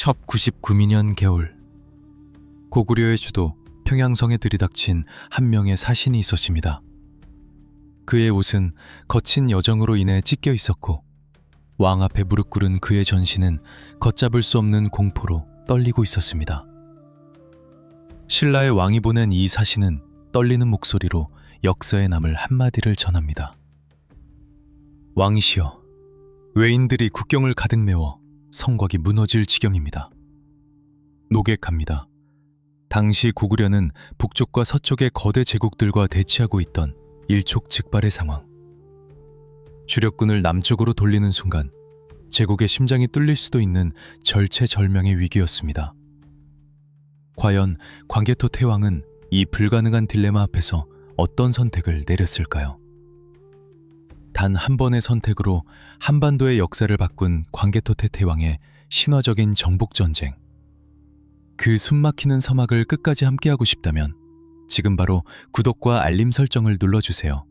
첩 99미년 겨울, 고구려의 주도 평양성에 들이닥친 한 명의 사신이 있었습니다. 그의 옷은 거친 여정으로 인해 찢겨 있었고 왕 앞에 무릎 꿇은 그의 전신은 걷잡을 수 없는 공포로 떨리고 있었습니다. 신라의 왕이 보낸 이 사신은 떨리는 목소리로 역사에 남을 한마디를 전합니다. 왕이시여, 외인들이 국경을 가득 메워 성곽이 무너질 지경입니다. 노객합니다. 당시 고구려는 북쪽과 서쪽의 거대 제국들과 대치하고 있던 일촉즉발의 상황. 주력군을 남쪽으로 돌리는 순간 제국의 심장이 뚫릴 수도 있는 절체절명의 위기였습니다. 과연 광개토 태왕은 이 불가능한 딜레마 앞에서 어떤 선택을 내렸을까요? 단 한 번의 선택으로 한반도의 역사를 바꾼 광개토 태왕의 신화적인 정복전쟁. 그 숨막히는 서막을 끝까지 함께하고 싶다면 지금 바로 구독과 알림 설정을 눌러주세요.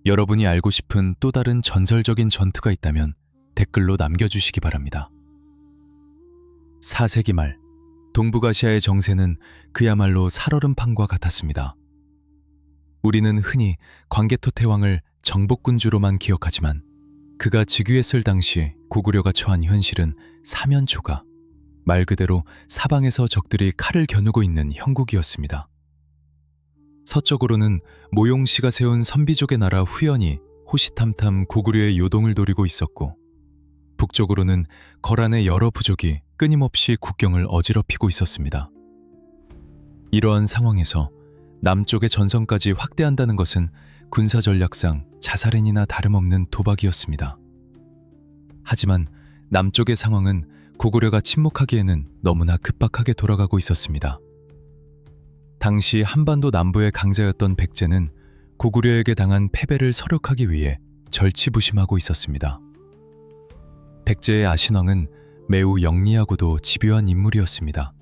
여러분이 알고 싶은 또 다른 전설적인 전투가 있다면 댓글로 남겨주시기 바랍니다. 4세기 말, 동북아시아의 정세는 그야말로 살얼음판과 같았습니다. 우리는 흔히 광개토 태왕을 정복군주로만 기억하지만 그가 즉위했을 당시 고구려가 처한 현실은 사면초가, 말 그대로 사방에서 적들이 칼을 겨누고 있는 형국이었습니다. 서쪽으로는 모용씨가 세운 선비족의 나라 후연이 호시탐탐 고구려의 요동을 노리고 있었고, 북쪽으로는 거란의 여러 부족이 끊임없이 국경을 어지럽히고 있었습니다. 이러한 상황에서 남쪽의 전선까지 확대한다는 것은 군사 전략상 자살행위나 다름없는 도박이었습니다. 하지만 남쪽의 상황은 고구려가 침묵하기에는 너무나 급박하게 돌아가고 있었습니다. 당시 한반도 남부의 강자였던 백제는 고구려에게 당한 패배를 서력하기 위해 절치부심하고 있었습니다. 백제의 아신왕은 매우 영리하고도 집요한 인물이었습니다.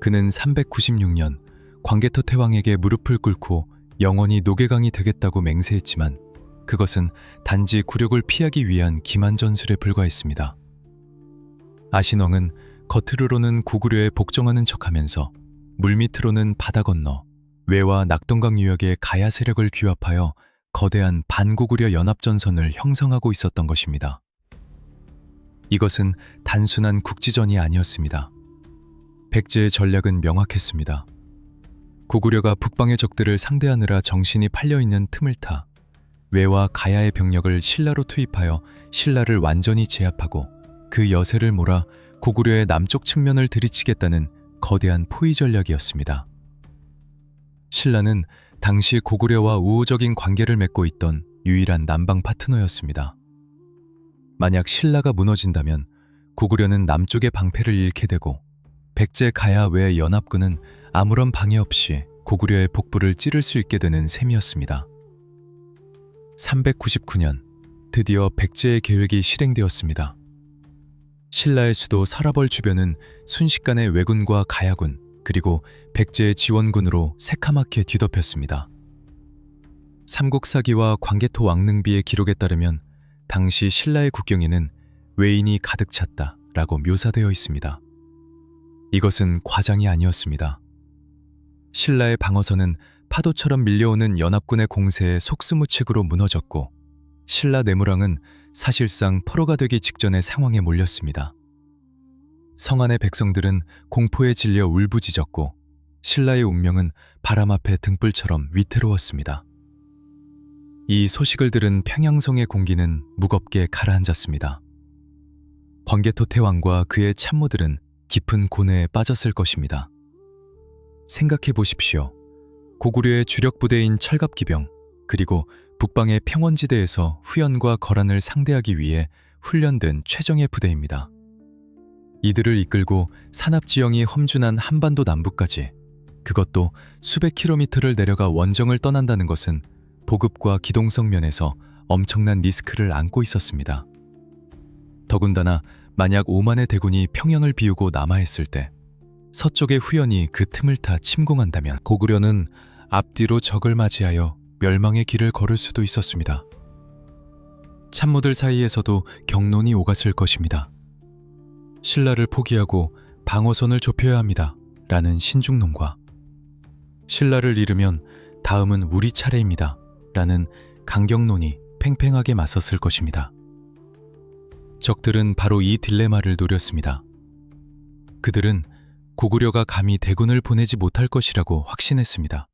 그는 396년 광개토 태왕에게 무릎을 꿇고 영원히 노개강이 되겠다고 맹세했지만 그것은 단지 굴욕을 피하기 위한 기만전술에 불과했습니다. 아신왕은 겉으로는 고구려에 복종하는 척하면서 물밑으로는 바다 건너 외와 낙동강 유역의 가야 세력을 규합하여 거대한 반고구려 연합전선을 형성하고 있었던 것입니다. 이것은 단순한 국지전이 아니었습니다. 백제의 전략은 명확했습니다. 고구려가 북방의 적들을 상대하느라 정신이 팔려있는 틈을 타 외와 가야의 병력을 신라로 투입하여 신라를 완전히 제압하고 그 여세를 몰아 고구려의 남쪽 측면을 들이치겠다는 거대한 포위 전략이었습니다. 신라는 당시 고구려와 우호적인 관계를 맺고 있던 유일한 남방 파트너였습니다. 만약 신라가 무너진다면 고구려는 남쪽의 방패를 잃게 되고 백제 가야 외 연합군은 아무런 방해 없이 고구려의 복부를 찌를 수 있게 되는 셈이었습니다. 399년, 드디어 백제의 계획이 실행되었습니다. 신라의 수도 사라벌 주변은 순식간에 왜군과 가야군 그리고 백제의 지원군으로 새카맣게 뒤덮였습니다. 삼국사기와 광개토 왕릉비의 기록에 따르면 당시 신라의 국경에는 외인이 가득 찼다라고 묘사되어 있습니다. 이것은 과장이 아니었습니다. 신라의 방어선은 파도처럼 밀려오는 연합군의 공세에 속수무책으로 무너졌고 신라 내무랑은 사실상 포로가 되기 직전의 상황에 몰렸습니다. 성안의 백성들은 공포에 질려 울부짖었고 신라의 운명은 바람 앞에 등불처럼 위태로웠습니다. 이 소식을 들은 평양성의 공기는 무겁게 가라앉았습니다. 광개토 태왕과 그의 참모들은 깊은 고뇌에 빠졌을 것입니다. 생각해 보십시오. 고구려의 주력 부대인 철갑기병 그리고 북방의 평원지대에서 후연과 거란을 상대하기 위해 훈련된 최정예 부대입니다. 이들을 이끌고 산압지형이 험준한 한반도 남부까지, 그것도 수백 킬로미터를 내려가 원정을 떠난다는 것은 보급과 기동성 면에서 엄청난 리스크를 안고 있었습니다. 더군다나 만약 5만의 대군이 평양을 비우고 남하했을 때 서쪽의 후연이 그 틈을 타 침공한다면 고구려는 앞뒤로 적을 맞이하여 멸망의 길을 걸을 수도 있었습니다. 참모들 사이에서도 격론이 오갔을 것입니다. 신라를 포기하고 방어선을 좁혀야 합니다. 라는 신중론과 신라를 잃으면 다음은 우리 차례입니다. 라는 강경론이 팽팽하게 맞섰을 것입니다. 적들은 바로 이 딜레마를 노렸습니다. 그들은 고구려가 감히 대군을 보내지 못할 것이라고 확신했습니다.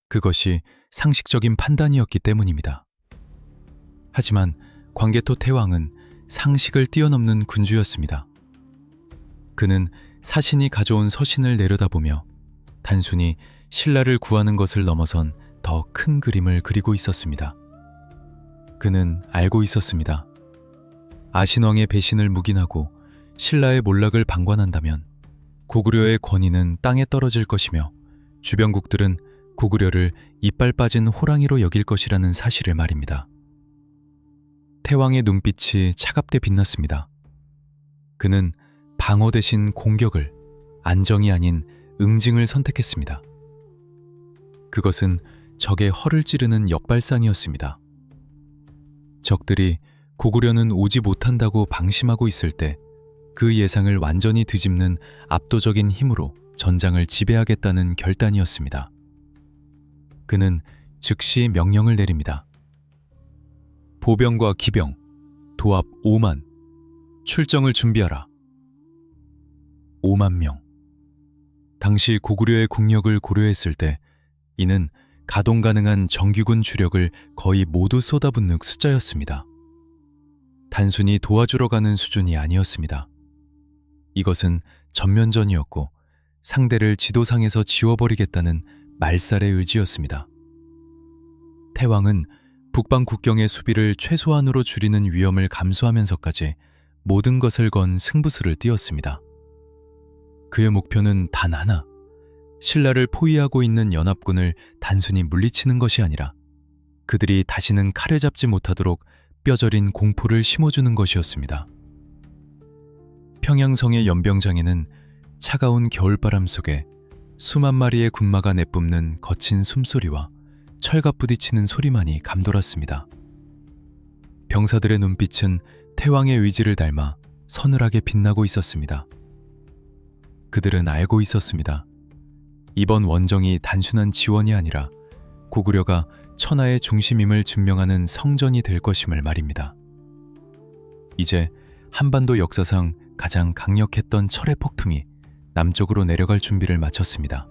그것이 상식적인 판단이었기 때문입니다. 하지만 광개토 태왕은 상식을 뛰어넘는 군주였습니다. 그는 사신이 가져온 서신을 내려다보며 단순히 신라를 구하는 것을 넘어선 더 큰 그림을 그리고 있었습니다. 그는 알고 있었습니다. 아신왕의 배신을 묵인하고 신라의 몰락을 방관한다면 고구려의 권위는 땅에 떨어질 것이며 주변국들은 고구려를 이빨 빠진 호랑이로 여길 것이라는 사실을 말입니다. 태왕의 눈빛이 차갑게 빛났습니다. 그는 방어 대신 공격을, 안정이 아닌 응징을 선택했습니다. 그것은 적의 허를 찌르는 역발상이었습니다. 적들이 고구려는 오지 못한다고 방심하고 있을 때 그 예상을 완전히 뒤집는 압도적인 힘으로 전장을 지배하겠다는 결단이었습니다. 그는 즉시 명령을 내립니다. 보병과 기병, 도합 5만, 출정을 준비하라. 5만 명. 당시 고구려의 국력을 고려했을 때 이는 가동 가능한 정규군 주력을 거의 모두 쏟아붓는 숫자였습니다. 단순히 도와주러 가는 수준이 아니었습니다. 이것은 전면전이었고 상대를 지도상에서 지워버리겠다는 말살의 의지였습니다. 태왕은 북방 국경의 수비를 최소한으로 줄이는 위험을 감수하면서까지 모든 것을 건 승부수를 띄웠습니다. 그의 목표는 단 하나, 신라를 포위하고 있는 연합군을 단순히 물리치는 것이 아니라 그들이 다시는 칼을 잡지 못하도록 뼈저린 공포를 심어주는 것이었습니다. 평양성의 연병장에는 차가운 겨울바람 속에 수만 마리의 군마가 내뿜는 거친 숨소리와 철과 부딪히는 소리만이 감돌았습니다. 병사들의 눈빛은 태왕의 의지를 닮아 서늘하게 빛나고 있었습니다. 그들은 알고 있었습니다. 이번 원정이 단순한 지원이 아니라 고구려가 천하의 중심임을 증명하는 성전이 될 것임을 말입니다. 이제 한반도 역사상 가장 강력했던 철의 폭풍이 남쪽으로 내려갈 준비를 마쳤습니다.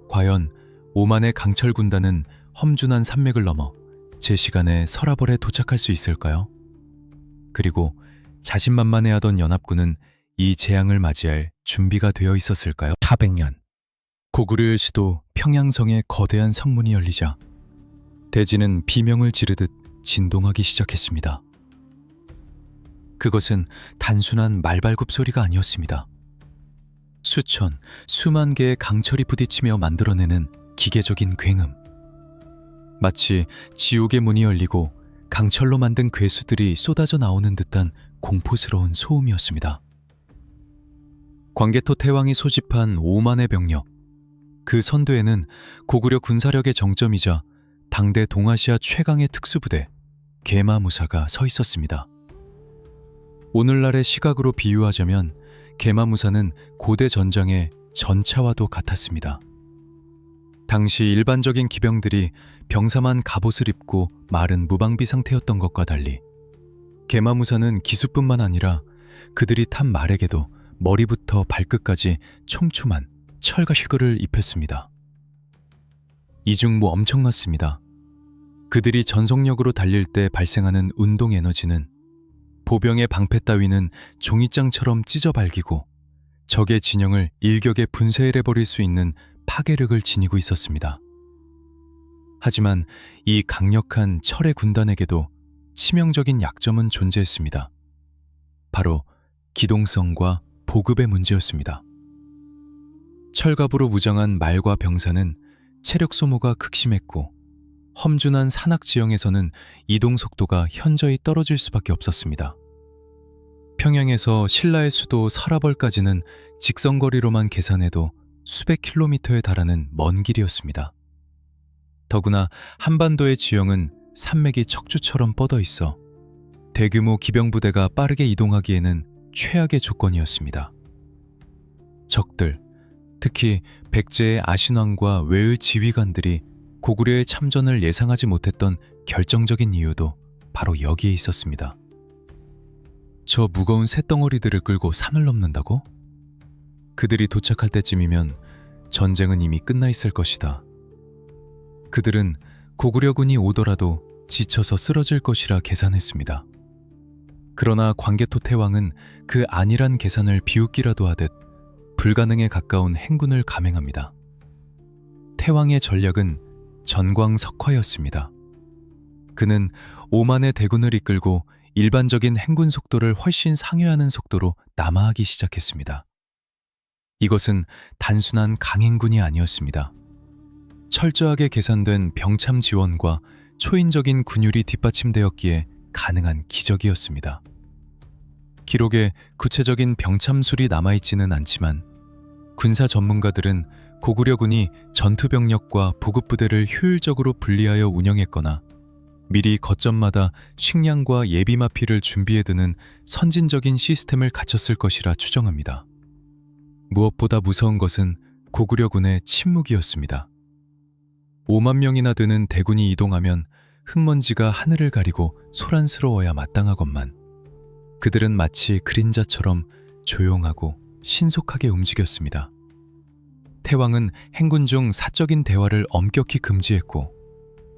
과연 오만의 강철 군단은 험준한 산맥을 넘어 제 시간에 서라벌에 도착할 수 있을까요? 그리고 자신만만해하던 연합군은 이 재앙을 맞이할 준비가 되어 있었을까요? 400년. 고구려의 시도 평양성에 거대한 성문이 열리자 대지는 비명을 지르듯 진동하기 시작했습니다. 그것은 단순한 말발굽 소리가 아니었습니다. 수천, 수만 개의 강철이 부딪히며 만들어내는 기계적인 굉음. 마치 지옥의 문이 열리고 강철로 만든 괴수들이 쏟아져 나오는 듯한 공포스러운 소음이었습니다. 광개토 태왕이 소집한 5만의 병력, 그 선두에는 고구려 군사력의 정점이자 당대 동아시아 최강의 특수부대 계마무사가 서 있었습니다. 오늘날의 시각으로 비유하자면 계마무사는 고대 전장의 전차와도 같았습니다. 당시 일반적인 기병들이 병사만 갑옷을 입고 마른 무방비 상태였던 것과 달리 계마무사는 기수뿐만 아니라 그들이 탄 말에게도 머리부터 발끝까지 촘촘한 철가시글을 입혔습니다. 이중무 엄청났습니다. 그들이 전속력으로 달릴 때 발생하는 운동 에너지는 보병의 방패 따위는 종이장처럼 찢어 발기고 적의 진영을 일격에 분쇄해버릴 수 있는 파괴력을 지니고 있었습니다. 하지만 이 강력한 철의 군단에게도 치명적인 약점은 존재했습니다. 바로 기동성과 보급의 문제였습니다. 철갑으로 무장한 말과 병사는 체력 소모가 극심했고 험준한 산악 지형에서는 이동 속도가 현저히 떨어질 수밖에 없었습니다. 평양에서 신라의 수도 서라벌까지는 직선거리로만 계산해도 수백 킬로미터에 달하는 먼 길이었습니다. 더구나 한반도의 지형은 산맥이 척추처럼 뻗어 있어 대규모 기병부대가 빠르게 이동하기에는 최악의 조건이었습니다. 적들, 특히 백제의 아신왕과 외의 지휘관들이 고구려의 참전을 예상하지 못했던 결정적인 이유도 바로 여기에 있었습니다. 저 무거운 쇳덩어리들을 끌고 산을 넘는다고? 그들이 도착할 때쯤이면 전쟁은 이미 끝나 있을 것이다. 그들은 고구려군이 오더라도 지쳐서 쓰러질 것이라 계산했습니다. 그러나 광개토 태왕은 그 안일한 계산을 비웃기라도 하듯 불가능에 가까운 행군을 감행합니다. 태왕의 전략은 전광석화였습니다. 그는 5만의 대군을 이끌고 일반적인 행군 속도를 훨씬 상회하는 속도로 남하하기 시작했습니다. 이것은 단순한 강행군이 아니었습니다. 철저하게 계산된 병참 지원과 초인적인 군율이 뒷받침되었기에 가능한 기적이었습니다. 기록에 구체적인 병참술이 남아있지는 않지만 군사 전문가들은 고구려군이 전투병력과 보급부대를 효율적으로 분리하여 운영했거나 미리 거점마다 식량과 예비마피를 준비해두는 선진적인 시스템을 갖췄을 것이라 추정합니다. 무엇보다 무서운 것은 고구려군의 침묵이었습니다. 5만 명이나 되는 대군이 이동하면 흙먼지가 하늘을 가리고 소란스러워야 마땅하건만 그들은 마치 그림자처럼 조용하고 신속하게 움직였습니다. 태왕은 행군 중 사적인 대화를 엄격히 금지했고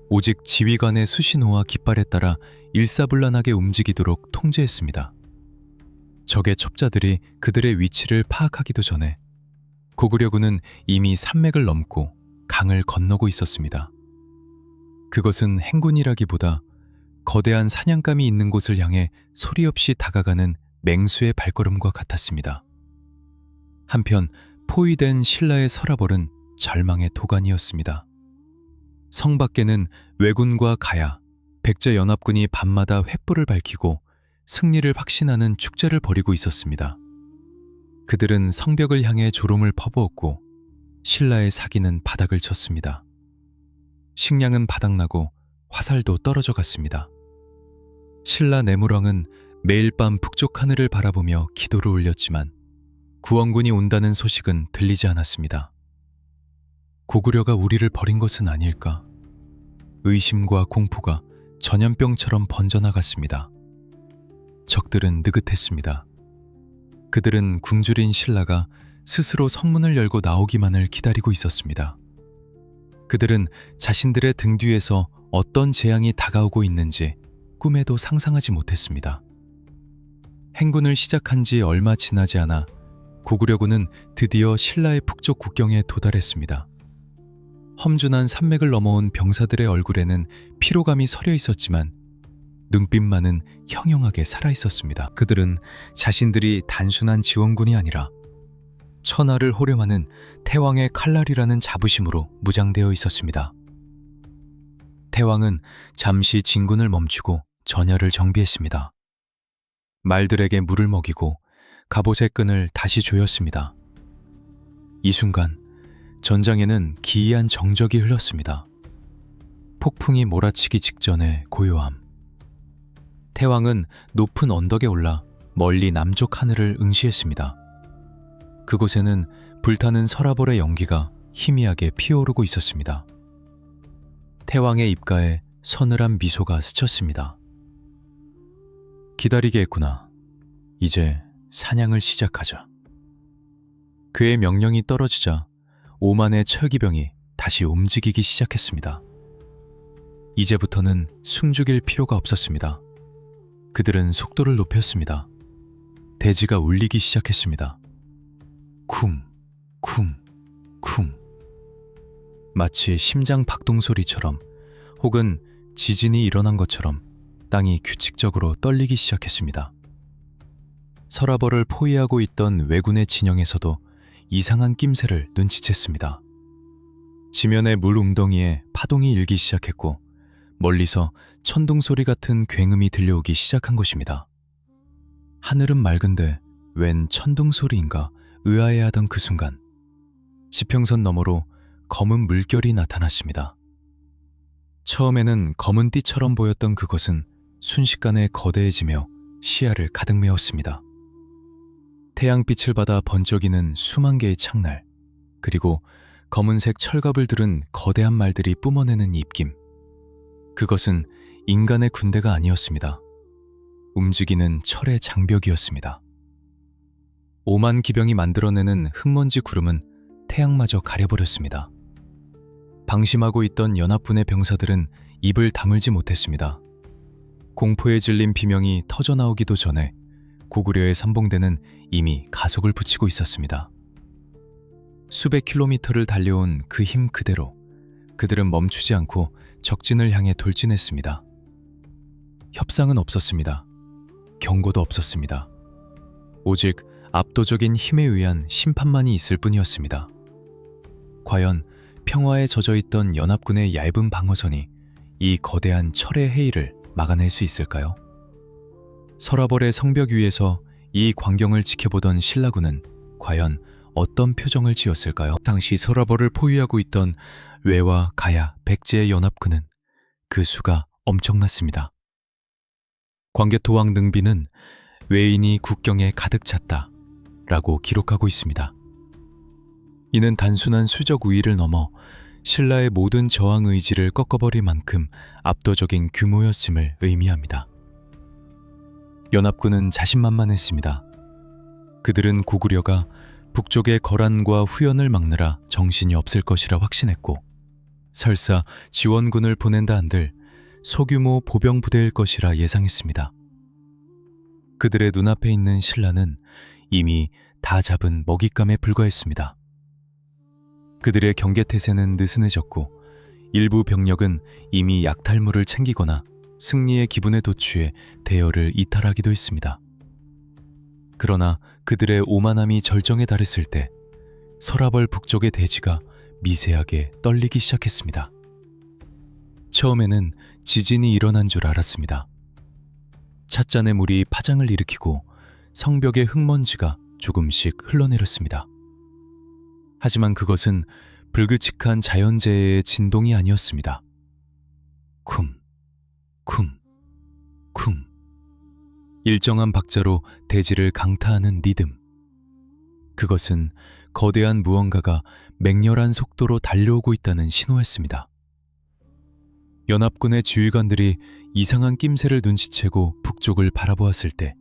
오직 지휘관의 수신호와 깃발에 따라 일사불란하게 움직이도록 통제했습니다. 적의 첩자들이 그들의 위치를 파악하기도 전에 고구려군은 이미 산맥을 넘고 강을 건너고 있었습니다. 그것은 행군이라기보다 거대한 사냥감이 있는 곳을 향해 소리 없이 다가가는 맹수의 발걸음과 같았습니다. 한편 포위된 신라의 서라벌은 절망의 도가니였습니다. 성 밖에는 왜군과 가야, 백제연합군이 밤마다 횃불을 밝히고 승리를 확신하는 축제를 벌이고 있었습니다. 그들은 성벽을 향해 조롱을 퍼부었고 신라의 사기는 바닥을 쳤습니다. 식량은 바닥나고 화살도 떨어져 갔습니다. 신라 내무왕은 매일 밤 북쪽 하늘을 바라보며 기도를 올렸지만 구원군이 온다는 소식은 들리지 않았습니다. 고구려가 우리를 버린 것은 아닐까? 의심과 공포가 전염병처럼 번져나갔습니다. 적들은 느긋했습니다. 그들은 굶주린 신라가 스스로 성문을 열고 나오기만을 기다리고 있었습니다. 그들은 자신들의 등 뒤에서 어떤 재앙이 다가오고 있는지 꿈에도 상상하지 못했습니다. 행군을 시작한 지 얼마 지나지 않아 고구려군은 드디어 신라의 북쪽 국경에 도달했습니다. 험준한 산맥을 넘어온 병사들의 얼굴에는 피로감이 서려 있었지만 눈빛만은 형용하게 살아있었습니다. 그들은 자신들이 단순한 지원군이 아니라 천하를 호령하는 태왕의 칼날이라는 자부심으로 무장되어 있었습니다. 태왕은 잠시 진군을 멈추고 전열을 정비했습니다. 말들에게 물을 먹이고 갑옷의 끈을 다시 조였습니다. 이 순간 전장에는 기이한 정적이 흘렀습니다. 폭풍이 몰아치기 직전의 고요함. 태왕은 높은 언덕에 올라 멀리 남쪽 하늘을 응시했습니다. 그곳에는 불타는 서라벌의 연기가 희미하게 피어오르고 있었습니다. 태왕의 입가에 서늘한 미소가 스쳤습니다. 기다리게 했구나. 이제 사냥을 시작하자. 그의 명령이 떨어지자 5만의 철기병이 다시 움직이기 시작했습니다. 이제부터는 숨죽일 필요가 없었습니다. 그들은 속도를 높였습니다. 대지가 울리기 시작했습니다. 쿵, 쿵, 쿵. 마치 심장 박동 소리처럼 혹은 지진이 일어난 것처럼 땅이 규칙적으로 떨리기 시작했습니다. 서라벌을 포위하고 있던 왜군의 진영에서도 이상한 낌새를 눈치챘습니다. 지면의 물 웅덩이에 파동이 일기 시작했고 멀리서 천둥 소리 같은 굉음이 들려오기 시작한 것입니다. 하늘은 맑은데 웬 천둥 소리인가 의아해하던 그 순간 지평선 너머로 검은 물결이 나타났습니다. 처음에는 검은 띠처럼 보였던 그것은 순식간에 거대해지며 시야를 가득 메웠습니다. 태양빛을 받아 번쩍이는 수만 개의 창날, 그리고 검은색 철갑을 들은 거대한 말들이 뿜어내는 입김. 그것은 인간의 군대가 아니었습니다. 움직이는 철의 장벽이었습니다. 오만 기병이 만들어내는 흙먼지 구름은 태양마저 가려버렸습니다. 방심하고 있던 연합군의 병사들은 입을 다물지 못했습니다. 공포에 질린 비명이 터져나오기도 전에 고구려의 삼봉대는 이미 가속을 붙이고 있었습니다. 수백 킬로미터를 달려온 그 힘 그대로 그들은 멈추지 않고 적진을 향해 돌진했습니다. 협상은 없었습니다. 경고도 없었습니다. 오직 압도적인 힘에 의한 심판만이 있을 뿐이었습니다. 과연 평화에 젖어있던 연합군의 얇은 방어선이 이 거대한 철의 해일을 막아낼 수 있을까요? 서라벌의 성벽 위에서 이 광경을 지켜보던 신라군은 과연 어떤 표정을 지었을까요? 당시 서라벌을 포위하고 있던 외와 가야, 백제의 연합군은 그 수가 엄청났습니다. 광개토왕 능비는 외인이 국경에 가득 찼다 라고 기록하고 있습니다. 이는 단순한 수적 우위를 넘어 신라의 모든 저항 의지를 꺾어버릴 만큼 압도적인 규모였음을 의미합니다. 연합군은 자신만만했습니다. 그들은 고구려가 북쪽의 거란과 후연을 막느라 정신이 없을 것이라 확신했고, 설사 지원군을 보낸다 한들 소규모 보병 부대일 것이라 예상했습니다. 그들의 눈앞에 있는 신라는 이미 다 잡은 먹잇감에 불과했습니다. 그들의 경계태세는 느슨해졌고 일부 병력은 이미 약탈물을 챙기거나 승리의 기분에 도취해 대열을 이탈하기도 했습니다. 그러나 그들의 오만함이 절정에 달했을 때 서라벌 북쪽의 대지가 미세하게 떨리기 시작했습니다. 처음에는 지진이 일어난 줄 알았습니다. 찻잔의 물이 파장을 일으키고 성벽의 흙먼지가 조금씩 흘러내렸습니다. 하지만 그것은 불규칙한 자연재해의 진동이 아니었습니다. 쿵, 쿵, 쿵. 일정한 박자로 대지를 강타하는 리듬. 그것은 거대한 무언가가 맹렬한 속도로 달려오고 있다는 신호였습니다. 연합군의 지휘관들이 이상한 낌새를 눈치채고 북쪽을 바라보았을 때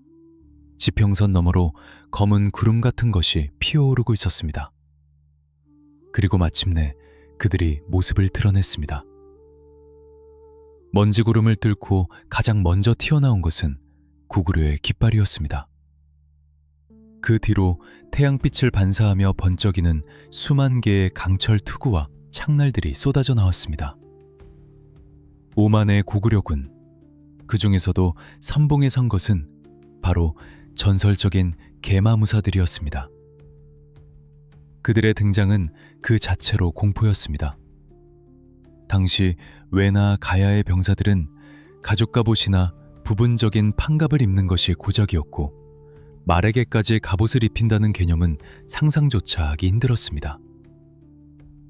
지평선 너머로 검은 구름 같은 것이 피어오르고 있었습니다. 그리고 마침내 그들이 모습을 드러냈습니다. 먼지 구름을 뚫고 가장 먼저 튀어나온 것은 고구려의 깃발이었습니다. 그 뒤로 태양빛을 반사하며 번쩍이는 수만 개의 강철 투구와 창날들이 쏟아져 나왔습니다. 오만의 고구려군, 그 중에서도 삼봉에 선 것은 바로 전설적인 계마무사들이었습니다. 그들의 등장은 그 자체로 공포였습니다. 당시 외나 가야의 병사들은 가죽 갑옷이나 부분적인 판갑을 입는 것이 고작이었고 말에게까지 갑옷을 입힌다는 개념은 상상조차 하기 힘들었습니다.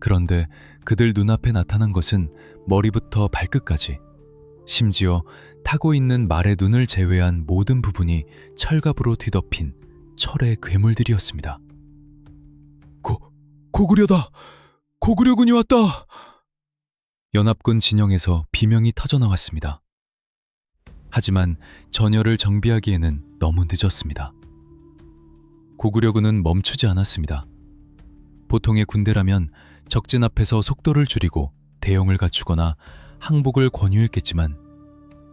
그런데 그들 눈앞에 나타난 것은 머리부터 발끝까지, 심지어 타고 있는 말의 눈을 제외한 모든 부분이 철갑으로 뒤덮인 철의 괴물들이었습니다. 고구려다! 고구려군이 왔다! 연합군 진영에서 비명이 터져나왔습니다. 하지만 전열을 정비하기에는 너무 늦었습니다. 고구려군은 멈추지 않았습니다. 보통의 군대라면 적진 앞에서 속도를 줄이고 대형을 갖추거나 항복을 권유했겠지만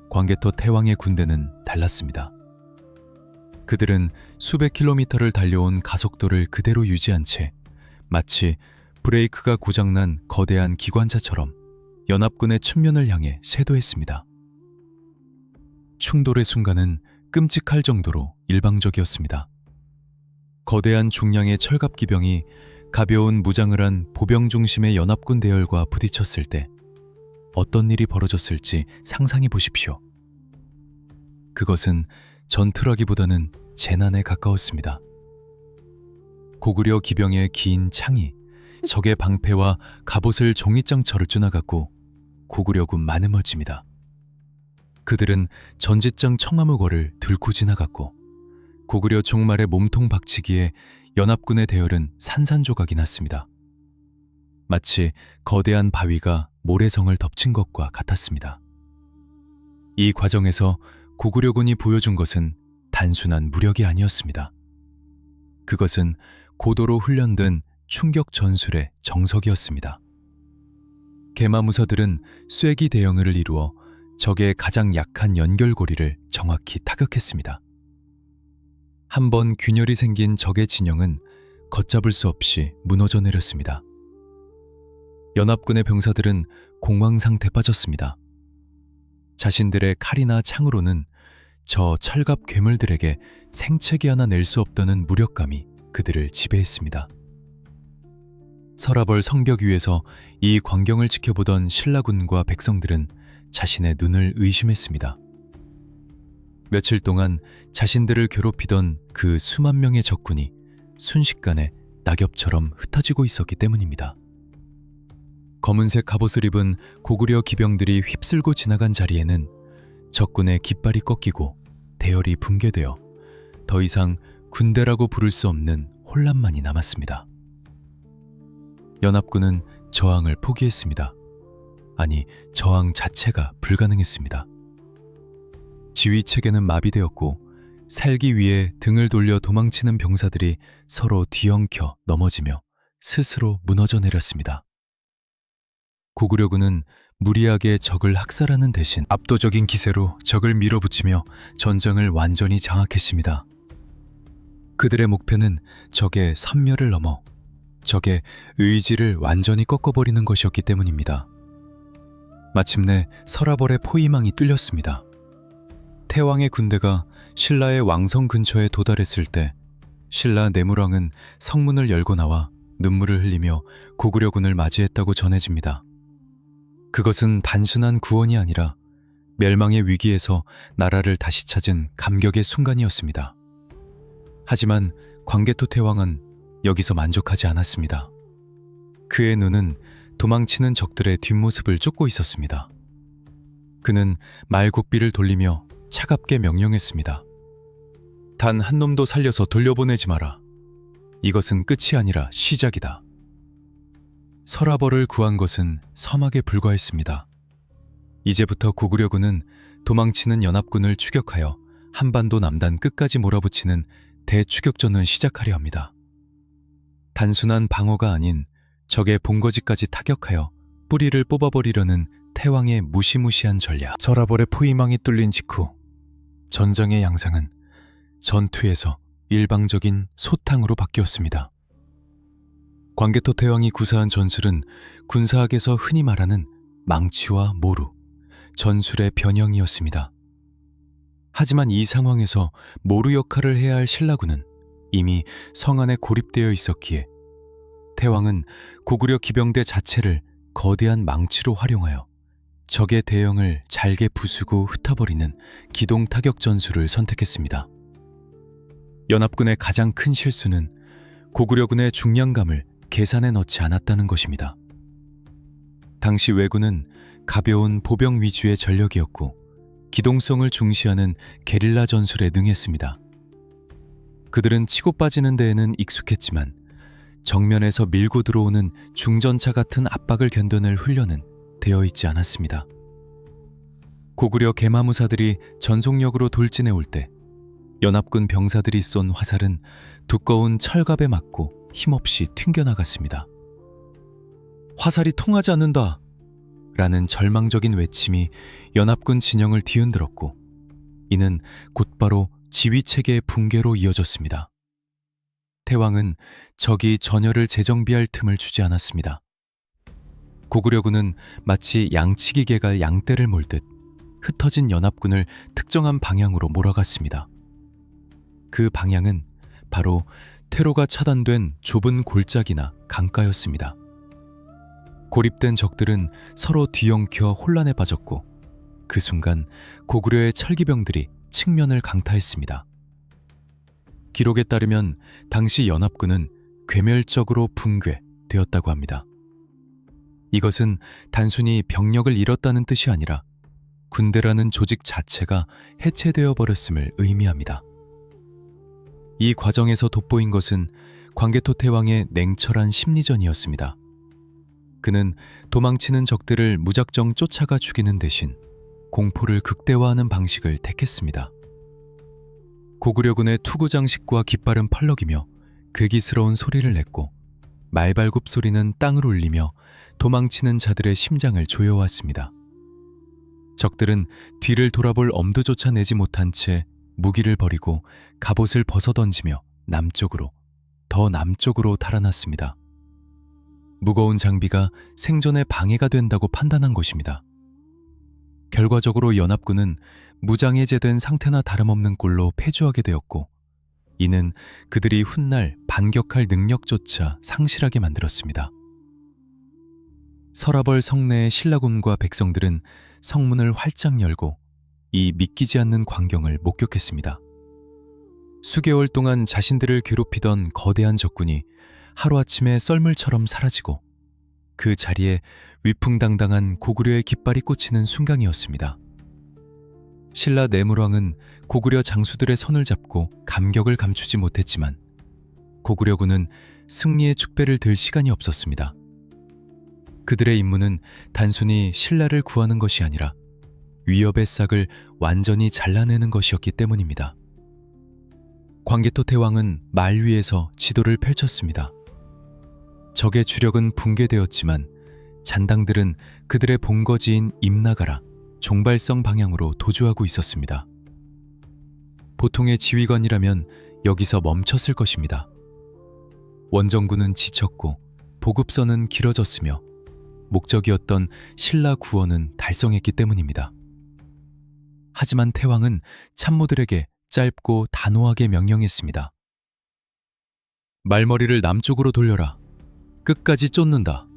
광개토 태왕의 군대는 달랐습니다. 그들은 수백 킬로미터를 달려온 가속도를 그대로 유지한 채 마치 브레이크가 고장난 거대한 기관차처럼 연합군의 측면을 향해 쇄도했습니다. 충돌의 순간은 끔찍할 정도로 일방적이었습니다. 거대한 중량의 철갑 기병이 가벼운 무장을 한 보병 중심의 연합군 대열과 부딪혔을 때 어떤 일이 벌어졌을지 상상해 보십시오. 그것은 전투라기보다는 재난에 가까웠습니다. 고구려 기병의 긴 창이 적의 방패와 갑옷을 종이장처럼 쭈나갔고 고구려군 마느머집니다. 그들은 전지장 청나무거를 들고 지나갔고 고구려 종말의 몸통 박치기에 연합군의 대열은 산산조각이 났습니다. 마치 거대한 바위가 모래성을 덮친 것과 같았습니다. 이 과정에서 고구려군이 보여준 것은 단순한 무력이 아니었습니다. 그것은 고도로 훈련된 충격 전술의 정석이었습니다. 개마무사들은 쐐기 대형을 이루어 적의 가장 약한 연결고리를 정확히 타격했습니다. 한번 균열이 생긴 적의 진영은 걷잡을 수 없이 무너져 내렸습니다. 연합군의 병사들은 공황 상태에 빠졌습니다. 자신들의 칼이나 창으로는 저 철갑 괴물들에게 생채기 하나 낼 수 없다는 무력감이 그들을 지배했습니다. 서라벌 성벽 위에서 이 광경을 지켜보던 신라군과 백성들은 자신의 눈을 의심했습니다. 며칠 동안 자신들을 괴롭히던 그 수만 명의 적군이 순식간에 낙엽처럼 흩어지고 있었기 때문입니다. 검은색 갑옷을 입은 고구려 기병들이 휩쓸고 지나간 자리에는 적군의 깃발이 꺾이고 대열이 붕괴되어 더 이상 군대라고 부를 수 없는 혼란만이 남았습니다. 연합군은 저항을 포기했습니다. 아니, 저항 자체가 불가능했습니다. 지휘체계는 마비되었고 살기 위해 등을 돌려 도망치는 병사들이 서로 뒤엉켜 넘어지며 스스로 무너져 내렸습니다. 고구려군은 무리하게 적을 학살하는 대신 압도적인 기세로 적을 밀어붙이며 전장을 완전히 장악했습니다. 그들의 목표는 적의 산멸을 넘어 적의 의지를 완전히 꺾어버리는 것이었기 때문입니다. 마침내 서라벌의 포위망이 뚫렸습니다. 태왕의 군대가 신라의 왕성 근처에 도달했을 때 신라 내무왕은 성문을 열고 나와 눈물을 흘리며 고구려군을 맞이했다고 전해집니다. 그것은 단순한 구원이 아니라 멸망의 위기에서 나라를 다시 찾은 감격의 순간이었습니다. 하지만 광개토 태왕은 여기서 만족하지 않았습니다. 그의 눈은 도망치는 적들의 뒷모습을 쫓고 있었습니다. 그는 말국비를 돌리며 차갑게 명령했습니다. 단 한 놈도 살려서 돌려보내지 마라. 이것은 끝이 아니라 시작이다. 서라벌을 구한 것은 서막에 불과했습니다. 이제부터 고구려군은 도망치는 연합군을 추격하여 한반도 남단 끝까지 몰아붙이는 대추격전을 시작하려 합니다. 단순한 방어가 아닌 적의 본거지까지 타격하여 뿌리를 뽑아버리려는 태왕의 무시무시한 전략. 서라벌의 포위망이 뚫린 직후 전장의 양상은 전투에서 일방적인 소탕으로 바뀌었습니다. 광개토 태왕이 구사한 전술은 군사학에서 흔히 말하는 망치와 모루, 전술의 변형이었습니다. 하지만 이 상황에서 모루 역할을 해야 할 신라군은 이미 성 안에 고립되어 있었기에 태왕은 고구려 기병대 자체를 거대한 망치로 활용하여 적의 대형을 잘게 부수고 흩어버리는 기동 타격 전술을 선택했습니다. 연합군의 가장 큰 실수는 고구려군의 중량감을 계산에 넣지 않았다는 것입니다. 당시 왜군은 가벼운 보병 위주의 전력이었고 기동성을 중시하는 게릴라 전술에 능했습니다. 그들은 치고 빠지는 데에는 익숙했지만 정면에서 밀고 들어오는 중전차 같은 압박을 견뎌낼 훈련은 되어 있지 않았습니다. 고구려 개마무사들이 전속력으로 돌진해 올 때 연합군 병사들이 쏜 화살은 두꺼운 철갑에 맞고 힘없이 튕겨나갔습니다. 화살이 통하지 않는다! 라는 절망적인 외침이 연합군 진영을 뒤흔들었고 이는 곧바로 지휘체계의 붕괴로 이어졌습니다. 태왕은 적이 전열을 재정비할 틈을 주지 않았습니다. 고구려군은 마치 양치기개 갈 양떼를 몰듯 흩어진 연합군을 특정한 방향으로 몰아갔습니다. 그 방향은 바로 퇴로가 차단된 좁은 골짜기나 강가였습니다. 고립된 적들은 서로 뒤엉켜 혼란에 빠졌고 그 순간 고구려의 철기병들이 측면을 강타했습니다. 기록에 따르면 당시 연합군은 괴멸적으로 붕괴되었다고 합니다. 이것은 단순히 병력을 잃었다는 뜻이 아니라 군대라는 조직 자체가 해체되어 버렸음을 의미합니다. 이 과정에서 돋보인 것은 광개토 태왕의 냉철한 심리전이었습니다. 그는 도망치는 적들을 무작정 쫓아가 죽이는 대신 공포를 극대화하는 방식을 택했습니다. 고구려군의 투구 장식과 깃발은 펄럭이며 극이스러운 소리를 냈고 말발굽 소리는 땅을 울리며 도망치는 자들의 심장을 조여왔습니다. 적들은 뒤를 돌아볼 엄두조차 내지 못한 채 무기를 버리고 갑옷을 벗어던지며 남쪽으로, 더 남쪽으로 달아났습니다. 무거운 장비가 생존에 방해가 된다고 판단한 것입니다. 결과적으로 연합군은 무장해제된 상태나 다름없는 꼴로 패주하게 되었고, 이는 그들이 훗날 반격할 능력조차 상실하게 만들었습니다. 서라벌 성내의 신라군과 백성들은 성문을 활짝 열고 이 믿기지 않는 광경을 목격했습니다. 수개월 동안 자신들을 괴롭히던 거대한 적군이 하루아침에 썰물처럼 사라지고 그 자리에 위풍당당한 고구려의 깃발이 꽂히는 순간이었습니다. 신라 내물왕은 고구려 장수들의 손을 잡고 감격을 감추지 못했지만 고구려군은 승리의 축배를 들 시간이 없었습니다. 그들의 임무는 단순히 신라를 구하는 것이 아니라 위협의 싹을 완전히 잘라내는 것이었기 때문입니다. 광개토 태왕은 말 위에서 지도를 펼쳤습니다. 적의 주력은 붕괴되었지만 잔당들은 그들의 본거지인 임나가라, 종발성 방향으로 도주하고 있었습니다. 보통의 지휘관이라면 여기서 멈췄을 것입니다. 원정군은 지쳤고 보급선은 길어졌으며 목적이었던 신라 구원은 달성했기 때문입니다. 하지만 태왕은 참모들에게 짧고 단호하게 명령했습니다. 말머리를 남쪽으로 돌려라. 끝까지 쫓는다.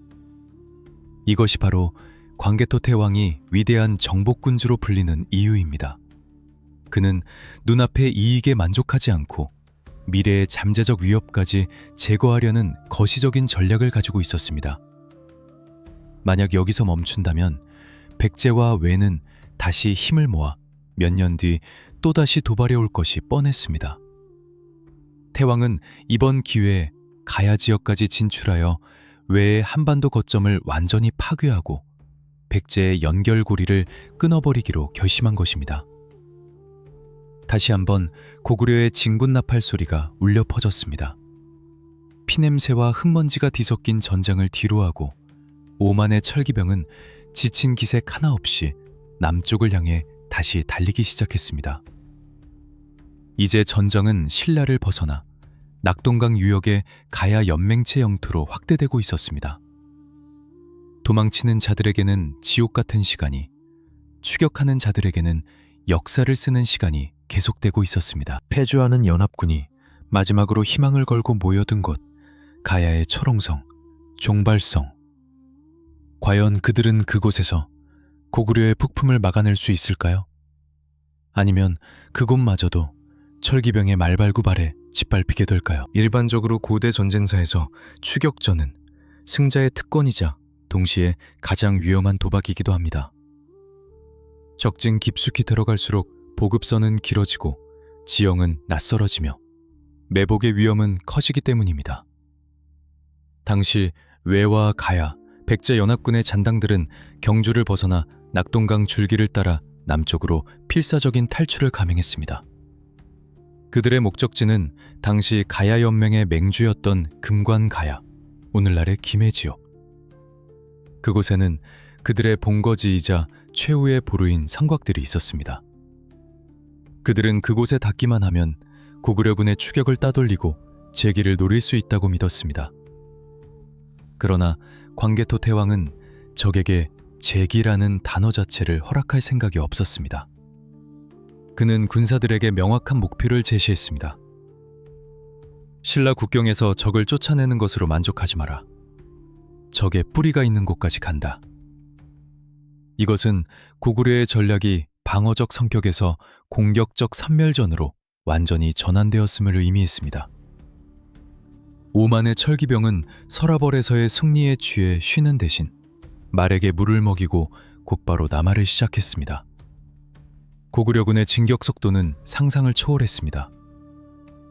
이것이 바로 광개토 태왕이 위대한 정복군주로 불리는 이유입니다. 그는 눈앞의 이익에 만족하지 않고 미래의 잠재적 위협까지 제거하려는 거시적인 전략을 가지고 있었습니다. 만약 여기서 멈춘다면 백제와 외는 다시 힘을 모아 몇 년 뒤 또다시 도발해 올 것이 뻔했습니다. 태왕은 이번 기회에 가야 지역까지 진출하여 외의 한반도 거점을 완전히 파괴하고 백제의 연결고리를 끊어버리기로 결심한 것입니다. 다시 한번 고구려의 진군나팔 소리가 울려 퍼졌습니다. 피냄새와 흙먼지가 뒤섞인 전장을 뒤로하고 5만의 철기병은 지친 기색 하나 없이 남쪽을 향해 다시 달리기 시작했습니다. 이제 전장은 신라를 벗어나 낙동강 유역의 가야 연맹체 영토로 확대되고 있었습니다. 도망치는 자들에게는 지옥 같은 시간이, 추격하는 자들에게는 역사를 쓰는 시간이 계속되고 있었습니다. 패주하는 연합군이 마지막으로 희망을 걸고 모여든 곳, 가야의 철옹성, 종발성. 과연 그들은 그곳에서 고구려의 폭풍을 막아낼 수 있을까요? 아니면 그곳마저도 철기병의 말발굽 아래 짓밟히게 될까요? 일반적으로 고대 전쟁사에서 추격전은 승자의 특권이자 동시에 가장 위험한 도박이기도 합니다. 적진 깊숙이 들어갈수록 보급선은 길어지고 지형은 낯설어지며 매복의 위험은 커지기 때문입니다. 당시 외와 가야, 백제 연합군의 잔당들은 경주를 벗어나 낙동강 줄기를 따라 남쪽으로 필사적인 탈출을 감행했습니다. 그들의 목적지는 당시 가야 연맹의 맹주였던 금관가야, 오늘날의 김해지역. 그곳에는 그들의 본거지이자 최후의 보루인 성곽들이 있었습니다. 그들은 그곳에 닿기만 하면 고구려군의 추격을 따돌리고 재기를 노릴 수 있다고 믿었습니다. 그러나 광개토 태왕은 적에게 재기라는 단어 자체를 허락할 생각이 없었습니다. 그는 군사들에게 명확한 목표를 제시했습니다. 신라 국경에서 적을 쫓아내는 것으로 만족하지 마라. 적의 뿌리가 있는 곳까지 간다. 이것은 고구려의 전략이 방어적 성격에서 공격적 산멸전으로 완전히 전환되었음을 의미했습니다. 5만의 철기병은 서라벌에서의 승리에 취해 쉬는 대신 말에게 물을 먹이고 곧바로 남하를 시작했습니다. 고구려군의 진격 속도는 상상을 초월했습니다.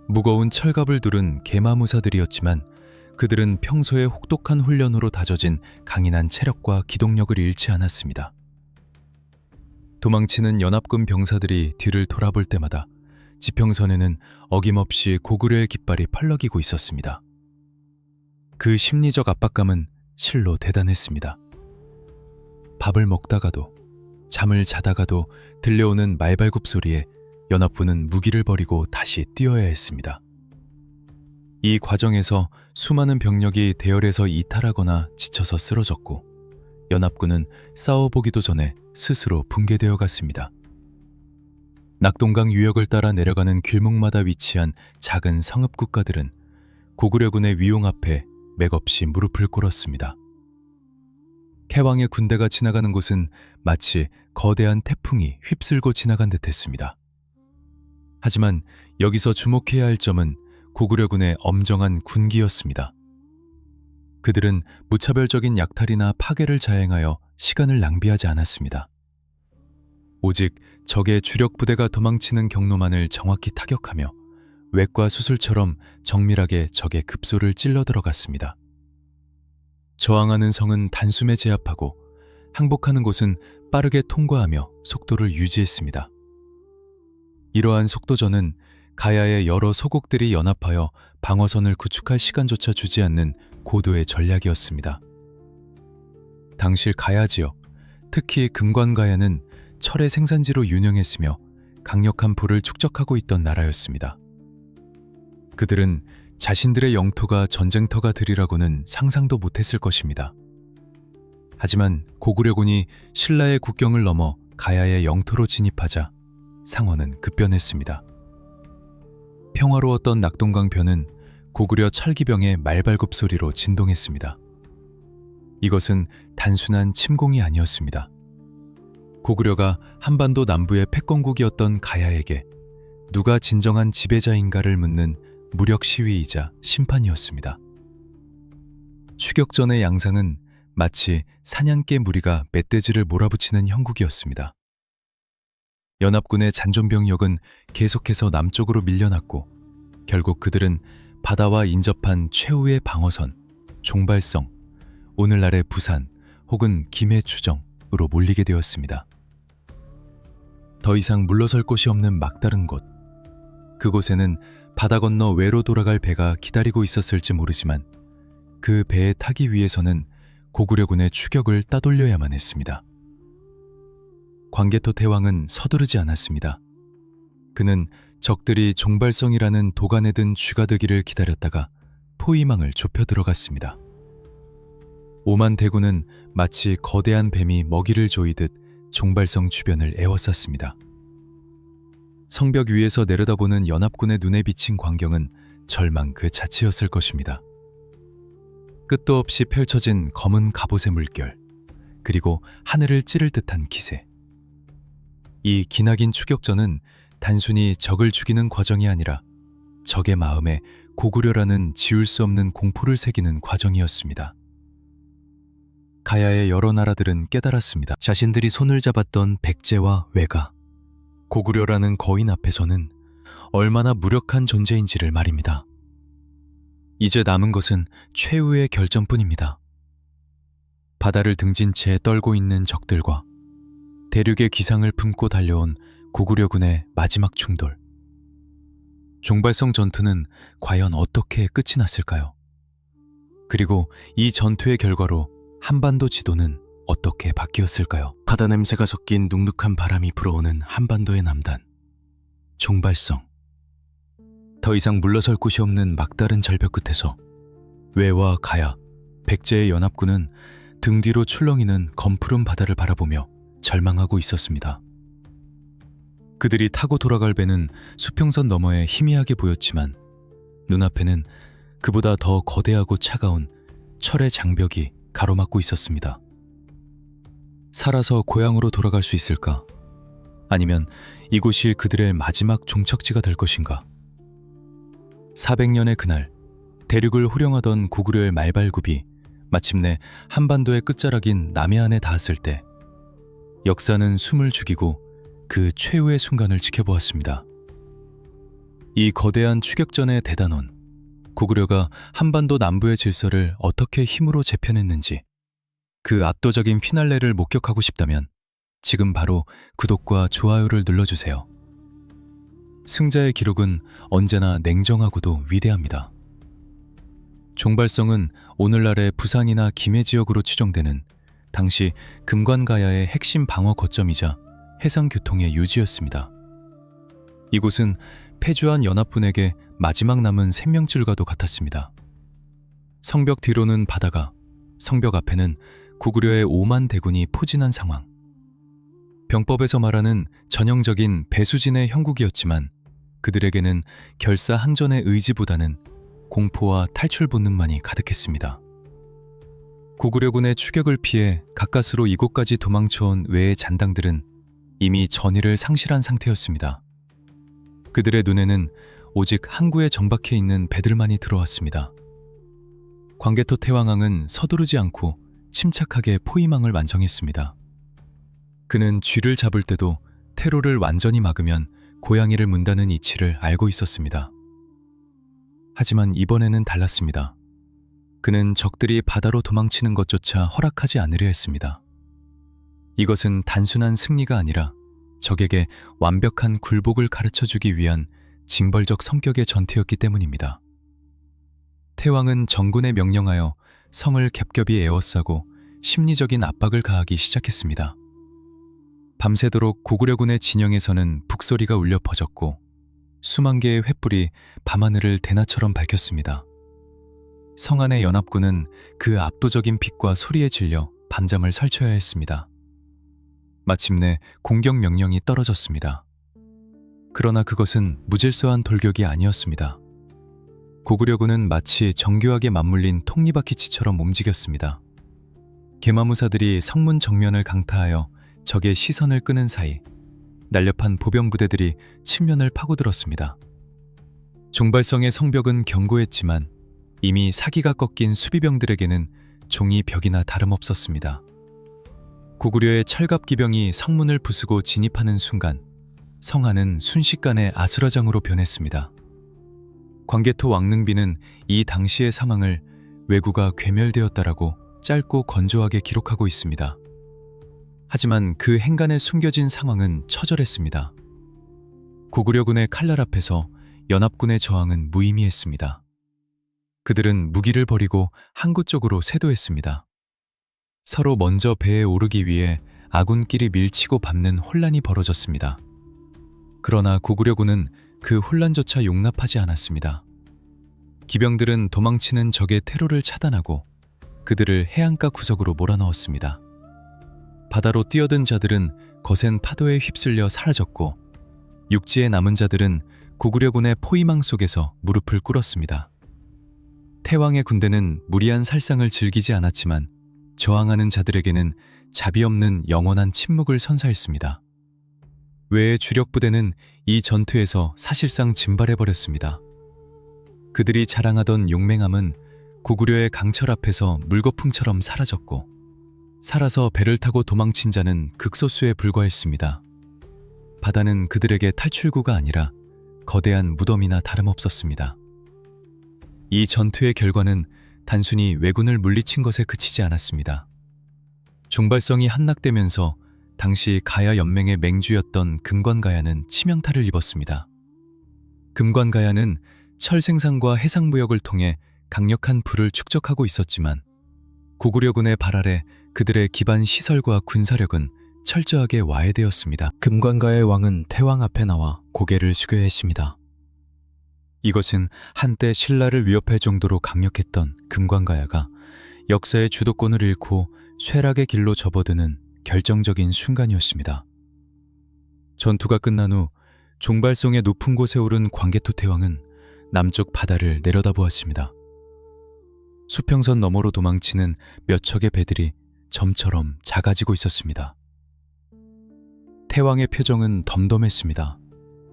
무거운 철갑을 두른 계마무사들이었지만 그들은 평소에 혹독한 훈련으로 다져진 강인한 체력과 기동력을 잃지 않았습니다. 도망치는 연합군 병사들이 뒤를 돌아볼 때마다 지평선에는 어김없이 고구려의 깃발이 펄럭이고 있었습니다. 그 심리적 압박감은 실로 대단했습니다. 밥을 먹다가도 잠을 자다가도 들려오는 말발굽 소리에 연합군은 무기를 버리고 다시 뛰어야 했습니다. 이 과정에서 수많은 병력이 대열에서 이탈하거나 지쳐서 쓰러졌고 연합군은 싸워보기도 전에 스스로 붕괴되어 갔습니다. 낙동강 유역을 따라 내려가는 길목마다 위치한 작은 성읍 국가들은 고구려군의 위용 앞에 맥없이 무릎을 꿇었습니다. 태왕의 군대가 지나가는 곳은 마치 거대한 태풍이 휩쓸고 지나간 듯했습니다. 하지만 여기서 주목해야 할 점은 고구려군의 엄정한 군기였습니다. 그들은 무차별적인 약탈이나 파괴를 자행하여 시간을 낭비하지 않았습니다. 오직 적의 주력 부대가 도망치는 경로만을 정확히 타격하며 외과 수술처럼 정밀하게 적의 급소를 찔러 들어갔습니다. 저항하는 성은 단숨에 제압하고 항복하는 곳은 빠르게 통과하며 속도를 유지했습니다. 이러한 속도전은 가야의 여러 소국들이 연합하여 방어선을 구축할 시간조차 주지 않는 고도의 전략이었습니다. 당시 가야 지역, 특히 금관가야는 철의 생산지로 유명했으며 강력한 부를 축적하고 있던 나라였습니다. 그들은 자신들의 영토가 전쟁터가 되리라고는 상상도 못했을 것입니다. 하지만 고구려군이 신라의 국경을 넘어 가야의 영토로 진입하자 상황은 급변했습니다. 평화로웠던 낙동강변은 고구려 찰기병의 말발굽 소리로 진동했습니다. 이것은 단순한 침공이 아니었습니다. 고구려가 한반도 남부의 패권국이었던 가야에게 누가 진정한 지배자인가를 묻는 무력 시위이자 심판이었습니다. 추격전의 양상은 마치 사냥개 무리가 멧돼지를 몰아붙이는 형국이었습니다. 연합군의 잔존병력은 계속해서 남쪽으로 밀려났고 결국 그들은 바다와 인접한 최후의 방어선, 종발성, 오늘날의 부산 혹은 김해추정으로 몰리게 되었습니다. 더 이상 물러설 곳이 없는 막다른 곳, 그곳에는 바다 건너 외로 돌아갈 배가 기다리고 있었을지 모르지만 그 배에 타기 위해서는 고구려군의 추격을 따돌려야만 했습니다. 광개토 태왕은 서두르지 않았습니다. 그는 적들이 종발성이라는 도간에 든 쥐가 되기를 기다렸다가 포위망을 좁혀 들어갔습니다. 오만 대군은 마치 거대한 뱀이 먹이를 조이듯 종발성 주변을 에워쌌습니다. 성벽 위에서 내려다보는 연합군의 눈에 비친 광경은 절망 그 자체였을 것입니다. 끝도 없이 펼쳐진 검은 갑옷의 물결, 그리고 하늘을 찌를 듯한 기세. 이 기나긴 추격전은 단순히 적을 죽이는 과정이 아니라 적의 마음에 고구려라는 지울 수 없는 공포를 새기는 과정이었습니다. 가야의 여러 나라들은 깨달았습니다. 자신들이 손을 잡았던 백제와 외가, 고구려라는 거인 앞에서는 얼마나 무력한 존재인지를 말입니다. 이제 남은 것은 최후의 결전뿐입니다. 바다를 등진 채 떨고 있는 적들과 대륙의 기상을 품고 달려온 고구려군의 마지막 충돌. 종발성 전투는 과연 어떻게 끝이 났을까요? 그리고 이 전투의 결과로 한반도 지도는 어떻게 바뀌었을까요? 바다 냄새가 섞인 눅눅한 바람이 불어오는 한반도의 남단, 종발성. 더 이상 물러설 곳이 없는 막다른 절벽 끝에서 외와 가야, 백제의 연합군은 등 뒤로 출렁이는 검푸른 바다를 바라보며 절망하고 있었습니다. 그들이 타고 돌아갈 배는 수평선 너머에 희미하게 보였지만 눈앞에는 그보다 더 거대하고 차가운 철의 장벽이 가로막고 있었습니다. 살아서 고향으로 돌아갈 수 있을까? 아니면 이곳이 그들의 마지막 종착지가 될 것인가? 400년의 그날, 대륙을 후령하던 고구려의 말발굽이 마침내 한반도의 끝자락인 남해안에 닿았을 때 역사는 숨을 죽이고 그 최후의 순간을 지켜보았습니다. 이 거대한 추격전의 대단원, 고구려가 한반도 남부의 질서를 어떻게 힘으로 재편했는지 그 압도적인 피날레를 목격하고 싶다면 지금 바로 구독과 좋아요를 눌러주세요. 승자의 기록은 언제나 냉정하고도 위대합니다. 종발성은 오늘날의 부산이나 김해 지역으로 추정되는 당시 금관가야의 핵심 방어 거점이자 해상교통의 유지였습니다. 이곳은 패주한 연합군에게 마지막 남은 생명줄과도 같았습니다. 성벽 뒤로는 바다가, 성벽 앞에는 고구려의 5만 대군이 포진한 상황. 병법에서 말하는 전형적인 배수진의 형국이었지만 그들에게는 결사항전의 의지보다는 공포와 탈출 본능만이 가득했습니다. 고구려군의 추격을 피해 가까스로 이곳까지 도망쳐온 외의 잔당들은 이미 전의를 상실한 상태였습니다. 그들의 눈에는 오직 항구에 정박해 있는 배들만이 들어왔습니다. 광개토 태왕왕은 서두르지 않고 침착하게 포위망을 완성했습니다. 그는 쥐를 잡을 때도 테로를 완전히 막으면 고양이를 문다는 이치를 알고 있었습니다. 하지만 이번에는 달랐습니다. 그는 적들이 바다로 도망치는 것조차 허락하지 않으려 했습니다. 이것은 단순한 승리가 아니라 적에게 완벽한 굴복을 가르쳐주기 위한 징벌적 성격의 전투였기 때문입니다. 태왕은 정군에 명령하여 성을 겹겹이 에워싸고 심리적인 압박을 가하기 시작했습니다. 밤새도록 고구려군의 진영에서는 북소리가 울려 퍼졌고 수만 개의 횃불이 밤하늘을 대낮처럼 밝혔습니다. 성 안의 연합군은 그 압도적인 빛과 소리에 질려 밤잠을 설쳐야 했습니다. 마침내 공격 명령이 떨어졌습니다. 그러나 그것은 무질서한 돌격이 아니었습니다. 고구려군은 마치 정교하게 맞물린 톱니바퀴치처럼 움직였습니다. 계마무사들이 성문 정면을 강타하여 적의 시선을 끄는 사이 날렵한 보병 부대들이 측면을 파고들었습니다. 종발성의 성벽은 견고했지만 이미 사기가 꺾인 수비병들에게는 종이 벽이나 다름없었습니다. 고구려의 철갑기병이 성문을 부수고 진입하는 순간 성안은 순식간에 아수라장으로 변했습니다. 광개토 왕능비는 이 당시의 상황을 왜구가 괴멸되었다라고 짧고 건조하게 기록하고 있습니다. 하지만 그 행간에 숨겨진 상황은 처절했습니다. 고구려군의 칼날 앞에서 연합군의 저항은 무의미했습니다. 그들은 무기를 버리고 항구 쪽으로 쇄도했습니다. 서로 먼저 배에 오르기 위해 아군끼리 밀치고 밟는 혼란이 벌어졌습니다. 그러나 고구려군은 그 혼란조차 용납하지 않았습니다. 기병들은 도망치는 적의 테러를 차단하고 그들을 해안가 구석으로 몰아넣었습니다. 바다로 뛰어든 자들은 거센 파도에 휩쓸려 사라졌고 육지에 남은 자들은 고구려군의 포위망 속에서 무릎을 꿇었습니다. 태왕의 군대는 무리한 살상을 즐기지 않았지만 저항하는 자들에게는 자비 없는 영원한 침묵을 선사했습니다. 외의 주력 부대는 이 전투에서 사실상 증발해버렸습니다. 그들이 자랑하던 용맹함은 고구려의 강철 앞에서 물거품처럼 사라졌고 살아서 배를 타고 도망친 자는 극소수에 불과했습니다. 바다는 그들에게 탈출구가 아니라 거대한 무덤이나 다름없었습니다. 이 전투의 결과는 단순히 왜군을 물리친 것에 그치지 않았습니다. 종발성이 함락되면서 당시 가야 연맹의 맹주였던 금관가야는 치명타를 입었습니다. 금관가야는 철 생산과 해상무역을 통해 강력한 부를 축적하고 있었지만 고구려군의 발 아래 그들의 기반 시설과 군사력은 철저하게 와해되었습니다. 금관가의 왕은 태왕 앞에 나와 고개를 숙여야 했습니다. 이것은 한때 신라를 위협할 정도로 강력했던 금관가야가 역사의 주도권을 잃고 쇠락의 길로 접어드는 결정적인 순간이었습니다. 전투가 끝난 후 종발성의 높은 곳에 오른 광개토 태왕은 남쪽 바다를 내려다보았습니다. 수평선 너머로 도망치는 몇 척의 배들이 점처럼 작아지고 있었습니다. 태왕의 표정은 덤덤했습니다.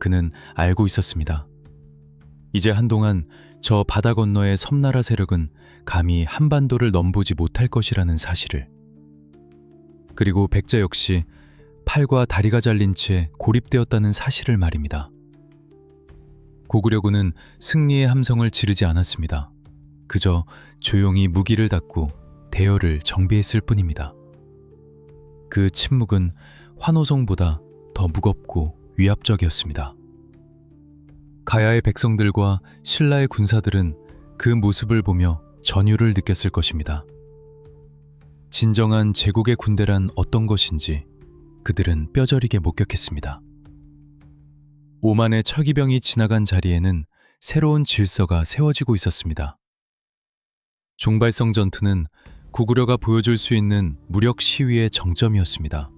그는 알고 있었습니다. 이제 한동안 저 바다 건너의 섬나라 세력은 감히 한반도를 넘보지 못할 것이라는 사실을. 그리고 백자 역시 팔과 다리가 잘린 채 고립되었다는 사실을 말입니다. 고구려군은 승리의 함성을 지르지 않았습니다. 그저 조용히 무기를 닫고 대열을 정비했을 뿐입니다. 그 침묵은 환호성보다 더 무겁고 위압적이었습니다. 가야의 백성들과 신라의 군사들은 그 모습을 보며 전율을 느꼈을 것입니다. 진정한 제국의 군대란 어떤 것인지 그들은 뼈저리게 목격했습니다. 오만의 철기병이 지나간 자리에는 새로운 질서가 세워지고 있었습니다. 종발성 전투는 고구려가 보여줄 수 있는 무력 시위의 정점이었습니다.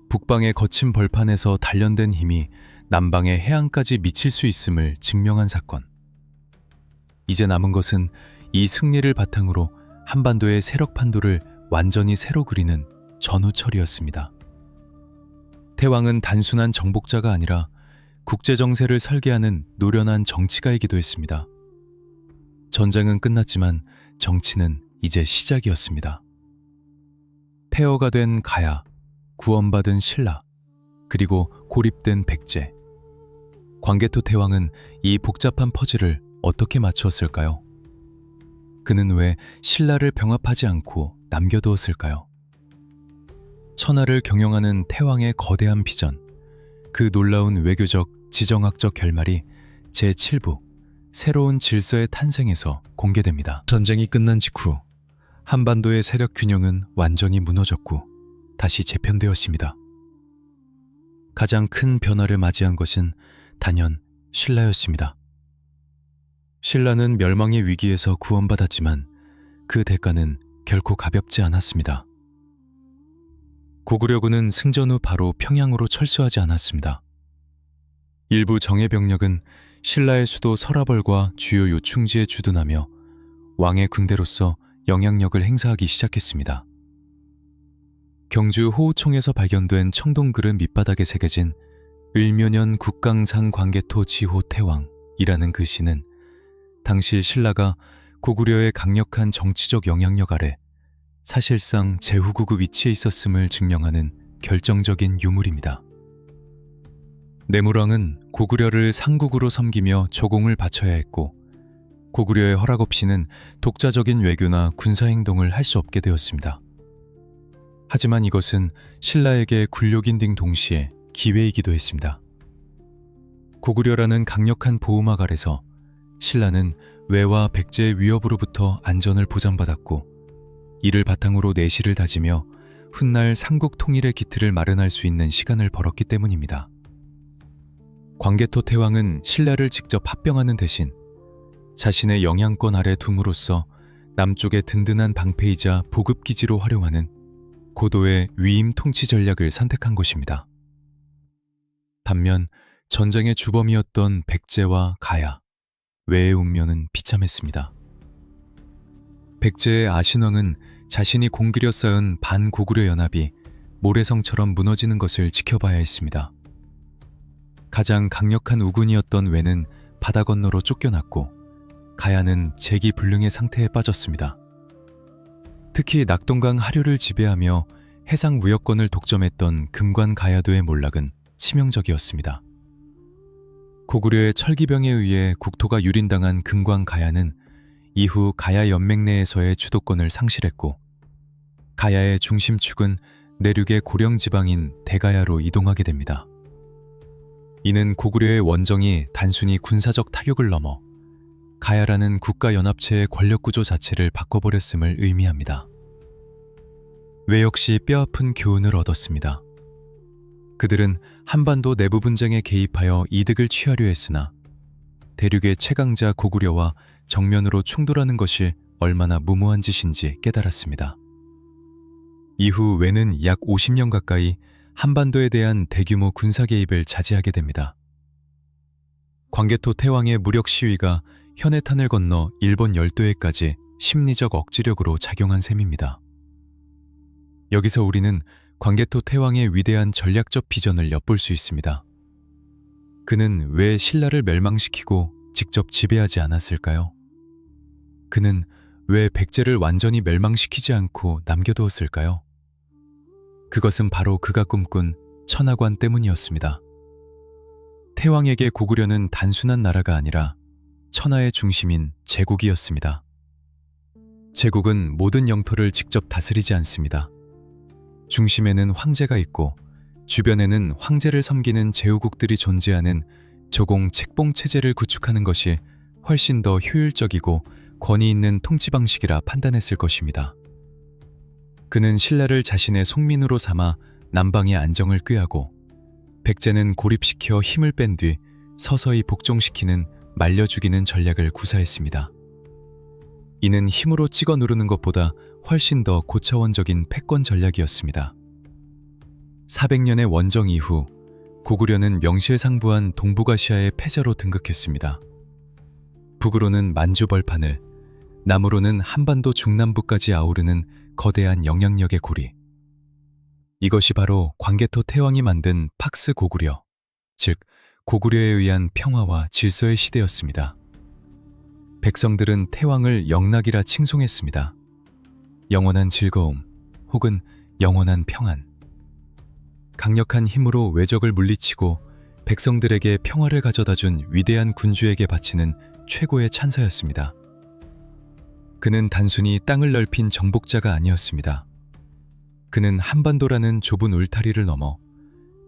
북방의 거친 벌판에서 단련된 힘이 남방의 해안까지 미칠 수 있음을 증명한 사건. 이제 남은 것은 이 승리를 바탕으로 한반도의 세력 판도를 완전히 새로 그리는 전후철이었습니다. 태왕은 단순한 정복자가 아니라 국제 정세를 설계하는 노련한 정치가이기도 했습니다. 전쟁은 끝났지만 정치는 이제 시작이었습니다. 폐허가 된 가야, 구원받은 신라, 그리고 고립된 백제. 광개토 태왕은 이 복잡한 퍼즐을 어떻게 맞추었을까요? 그는 왜 신라를 병합하지 않고 남겨두었을까요? 천하를 경영하는 태왕의 거대한 비전, 그 놀라운 외교적, 지정학적 결말이 제7부 새로운 질서의 탄생에서 공개됩니다. 전쟁이 끝난 직후 한반도의 세력 균형은 완전히 무너졌고 다시 재편되었습니다. 가장 큰 변화를 맞이한 것은 단연 신라였습니다. 신라는 멸망의 위기에서 구원받았지만 그 대가는 결코 가볍지 않았습니다. 고구려군은 승전 후 바로 평양으로 철수하지 않았습니다. 일부 정예 병력은 신라의 수도 서라벌과 주요 요충지에 주둔하며 왕의 군대로서 영향력을 행사하기 시작했습니다. 경주 호우총에서 발견된 청동글은 밑바닥에 새겨진 을묘년 국강상 광개토 지호 태왕이라는 글씨는 당시 신라가 고구려의 강력한 정치적 영향력 아래 사실상 제후국의 위치에 있었음을 증명하는 결정적인 유물입니다. 내무왕은 고구려를 상국으로 섬기며 조공을 바쳐야 했고 고구려의 허락 없이는 독자적인 외교나 군사행동을 할 수 없게 되었습니다. 하지만 이것은 신라에게 굴욕인 동시에 기회이기도 했습니다. 고구려라는 강력한 보호막 아래서 신라는 외와 백제의 위협으로부터 안전을 보장받았고 이를 바탕으로 내실을 다지며 훗날 삼국 통일의 기틀을 마련할 수 있는 시간을 벌었기 때문입니다. 광개토 태왕은 신라를 직접 합병하는 대신 자신의 영향권 아래 둠으로써 남쪽의 든든한 방패이자 보급기지로 활용하는 고도의 위임 통치 전략을 선택한 것입니다. 반면 전쟁의 주범이었던 백제와 가야, 외의 운명은 비참했습니다. 백제의 아신왕은 자신이 공들여 쌓은 반고구려 연합이 모래성처럼 무너지는 것을 지켜봐야 했습니다. 가장 강력한 우군이었던 외는 바다 건너로 쫓겨났고 가야는 재기불능의 상태에 빠졌습니다. 특히 낙동강 하류를 지배하며 해상 무역권을 독점했던 금관 가야도의 몰락은 치명적이었습니다. 고구려의 철기병에 의해 국토가 유린당한 금관 가야는 이후 가야 연맹 내에서의 주도권을 상실했고 가야의 중심축은 내륙의 고령 지방인 대가야로 이동하게 됩니다. 이는 고구려의 원정이 단순히 군사적 타격을 넘어 가야라는 국가연합체의 권력구조 자체를 바꿔버렸음을 의미합니다. 외 역시 뼈아픈 교훈을 얻었습니다. 그들은 한반도 내부 분쟁에 개입하여 이득을 취하려 했으나 대륙의 최강자 고구려와 정면으로 충돌하는 것이 얼마나 무모한 짓인지 깨달았습니다. 이후 외는 약 50년 가까이 한반도에 대한 대규모 군사 개입을 자제하게 됩니다. 광개토 태왕의 무력 시위가 현해탄을 건너 일본 열도에까지 심리적 억지력으로 작용한 셈입니다. 여기서 우리는 광개토 태왕의 위대한 전략적 비전을 엿볼 수 있습니다. 그는 왜 신라를 멸망시키고 직접 지배하지 않았을까요? 그는 왜 백제를 완전히 멸망시키지 않고 남겨두었을까요? 그것은 바로 그가 꿈꾼 천하관 때문이었습니다. 태왕에게 고구려는 단순한 나라가 아니라 천하의 중심인 제국이었습니다. 제국은 모든 영토를 직접 다스리지 않습니다. 중심에는 황제가 있고 주변에는 황제를 섬기는 제후국들이 존재하는 조공 책봉 체제를 구축하는 것이 훨씬 더 효율적이고 권위 있는 통치 방식이라 판단했을 것입니다. 그는 신라를 자신의 속민으로 삼아 남방의 안정을 꾀하고 백제는 고립시켜 힘을 뺀 뒤 서서히 복종시키는 말려 죽이는 전략을 구사했습니다. 이는 힘으로 찍어 누르는 것보다 훨씬 더 고차원적인 패권 전략이었습니다. 400년의 원정 이후 고구려는 명실상부한 동북아시아의 패자로 등극했습니다. 북으로는 만주 벌판을, 남으로는 한반도 중남부까지 아우르는 거대한 영향력의 고리. 이것이 바로 광개토 태왕이 만든 팍스 고구려, 즉 고구려에 의한 평화와 질서의 시대였습니다. 백성들은 태왕을 영락이라 칭송했습니다. 영원한 즐거움 혹은 영원한 평안. 강력한 힘으로 외적을 물리치고 백성들에게 평화를 가져다준 위대한 군주에게 바치는 최고의 찬사였습니다. 그는 단순히 땅을 넓힌 정복자가 아니었습니다. 그는 한반도라는 좁은 울타리를 넘어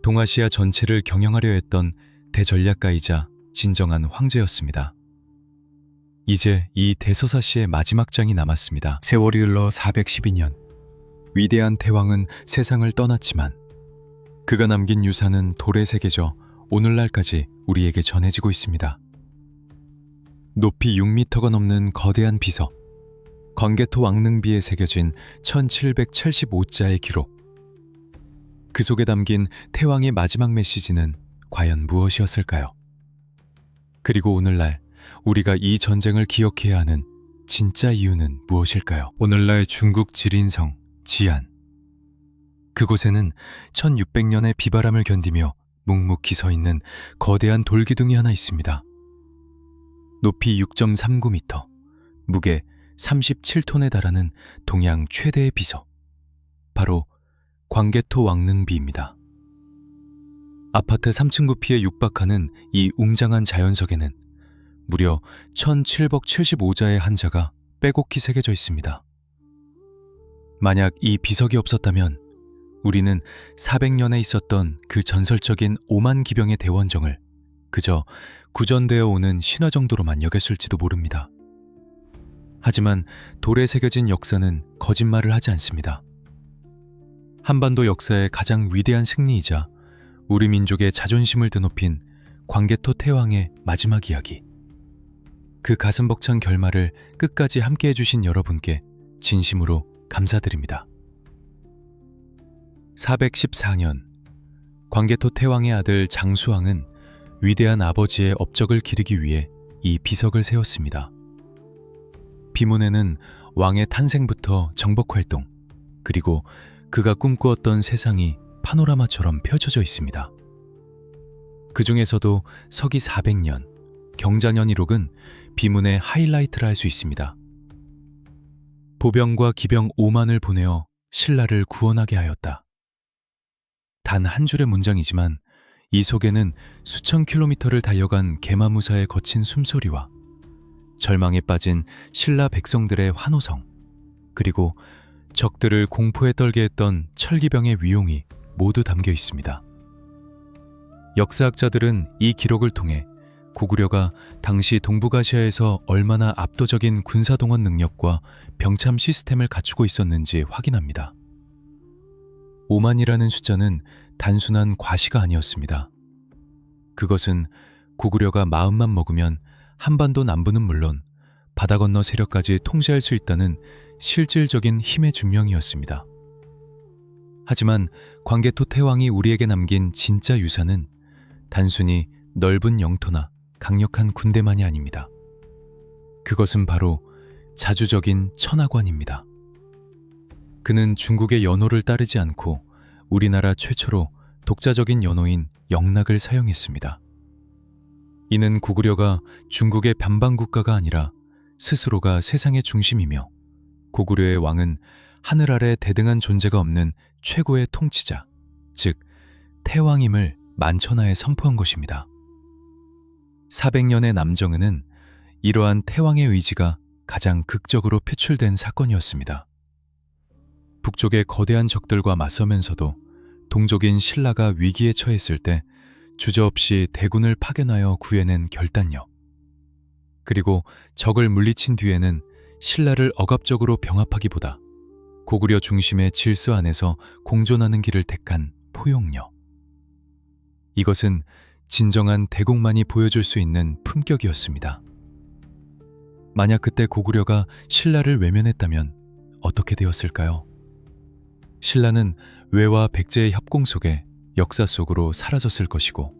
동아시아 전체를 경영하려 했던 대전략가이자 진정한 황제였습니다. 이제 이 대서사시의 마지막 장이 남았습니다. 세월이 흘러 412년, 위대한 태왕은 세상을 떠났지만 그가 남긴 유산은 돌에 새겨져 오늘날까지 우리에게 전해지고 있습니다. 높이 6m가 넘는 거대한 비석, 광개토 왕릉비에 새겨진 1775자의 기록. 그 속에 담긴 태왕의 마지막 메시지는 과연 무엇이었을까요? 그리고 오늘날 우리가 이 전쟁을 기억해야 하는 진짜 이유는 무엇일까요? 오늘날 중국 지린성, 지안. 그곳에는 1600년의 비바람을 견디며 묵묵히 서 있는 거대한 돌기둥이 하나 있습니다. 높이 6.39m, 무게 37톤에 달하는 동양 최대의 비석. 바로 광개토 왕릉비입니다. 아파트 3층 부피에 육박하는 이 웅장한 자연석에는 무려 1775자의 한자가 빼곡히 새겨져 있습니다. 만약 이 비석이 없었다면 우리는 400년에 있었던 그 전설적인 5만 기병의 대원정을 그저 구전되어 오는 신화 정도로만 여겼을지도 모릅니다. 하지만 돌에 새겨진 역사는 거짓말을 하지 않습니다. 한반도 역사의 가장 위대한 승리이자 우리 민족의 자존심을 드높인 광개토 태왕의 마지막 이야기. 그 가슴 벅찬 결말을 끝까지 함께해 주신 여러분께 진심으로 감사드립니다. 414년, 광개토 태왕의 아들 장수왕은 위대한 아버지의 업적을 기리기 위해 이 비석을 세웠습니다. 비문에는 왕의 탄생부터 정복활동, 그리고 그가 꿈꾸었던 세상이 파노라마처럼 펼쳐져 있습니다. 그 중에서도 서기 400년, 경자년 1록은 비문의 하이라이트라 할 수 있습니다. 보병과 기병 5만을 보내어 신라를 구원하게 하였다. 단 한 줄의 문장이지만 이 속에는 수천 킬로미터를 달려간 개마무사의 거친 숨소리와 절망에 빠진 신라 백성들의 환호성, 그리고 적들을 공포에 떨게 했던 철기병의 위용이 모두 담겨 있습니다. 역사학자들은 이 기록을 통해 고구려가 당시 동북아시아에서 얼마나 압도적인 군사동원 능력과 병참 시스템을 갖추고 있었는지 확인합니다. 5만이라는 숫자는 단순한 과시가 아니었습니다. 그것은 고구려가 마음만 먹으면 한반도 남부는 물론 바다 건너 세력까지 통제할 수 있다는 실질적인 힘의 증명이었습니다. 하지만 광개토 태왕이 우리에게 남긴 진짜 유산은 단순히 넓은 영토나 강력한 군대만이 아닙니다. 그것은 바로 자주적인 천하관입니다. 그는 중국의 연호를 따르지 않고 우리나라 최초로 독자적인 연호인 영락을 사용했습니다. 이는 고구려가 중국의 변방국가가 아니라 스스로가 세상의 중심이며 고구려의 왕은 하늘 아래 대등한 존재가 없는 최고의 통치자, 즉 태왕임을 만천하에 선포한 것입니다. 400년의 남정은은 이러한 태왕의 의지가 가장 극적으로 표출된 사건이었습니다. 북쪽의 거대한 적들과 맞서면서도 동족인 신라가 위기에 처했을 때 주저없이 대군을 파견하여 구해낸 결단력, 그리고 적을 물리친 뒤에는 신라를 억압적으로 병합하기보다 고구려 중심의 질서 안에서 공존하는 길을 택한 포용력. 이것은 진정한 대국만이 보여줄 수 있는 품격이었습니다. 만약 그때 고구려가 신라를 외면했다면 어떻게 되었을까요? 신라는 외와 백제의 협공 속에 역사 속으로 사라졌을 것이고,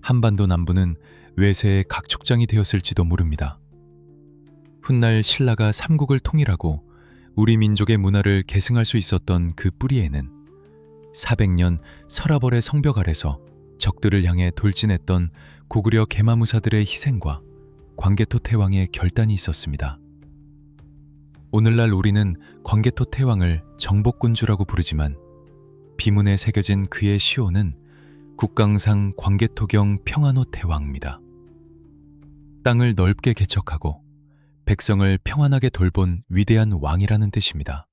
한반도 남부는 외세의 각축장이 되었을지도 모릅니다. 훗날 신라가 삼국을 통일하고 우리 민족의 문화를 계승할 수 있었던 그 뿌리에는 400년 서라벌의 성벽 아래서 적들을 향해 돌진했던 고구려 계마무사들의 희생과 광개토 태왕의 결단이 있었습니다. 오늘날 우리는 광개토 태왕을 정복군주라고 부르지만 비문에 새겨진 그의 시호는 국강상 광개토경 평안호 태왕입니다. 땅을 넓게 개척하고 백성을 평안하게 돌본 위대한 왕이라는 뜻입니다.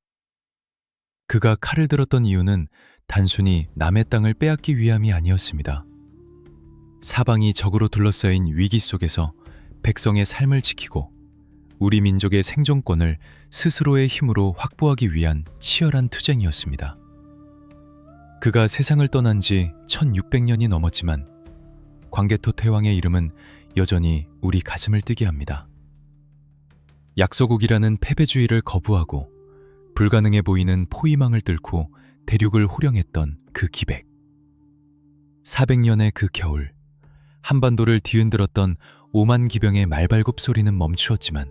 그가 칼을 들었던 이유는 단순히 남의 땅을 빼앗기 위함이 아니었습니다. 사방이 적으로 둘러싸인 위기 속에서 백성의 삶을 지키고 우리 민족의 생존권을 스스로의 힘으로 확보하기 위한 치열한 투쟁이었습니다. 그가 세상을 떠난 지 1600년이 넘었지만 광개토 태왕의 이름은 여전히 우리 가슴을 뛰게 합니다. 약소국이라는 패배주의를 거부하고 불가능해 보이는 포위망을 뚫고 대륙을 호령했던 그 기백. 400년의 그 겨울, 한반도를 뒤흔들었던 5만 기병의 말발굽 소리는 멈추었지만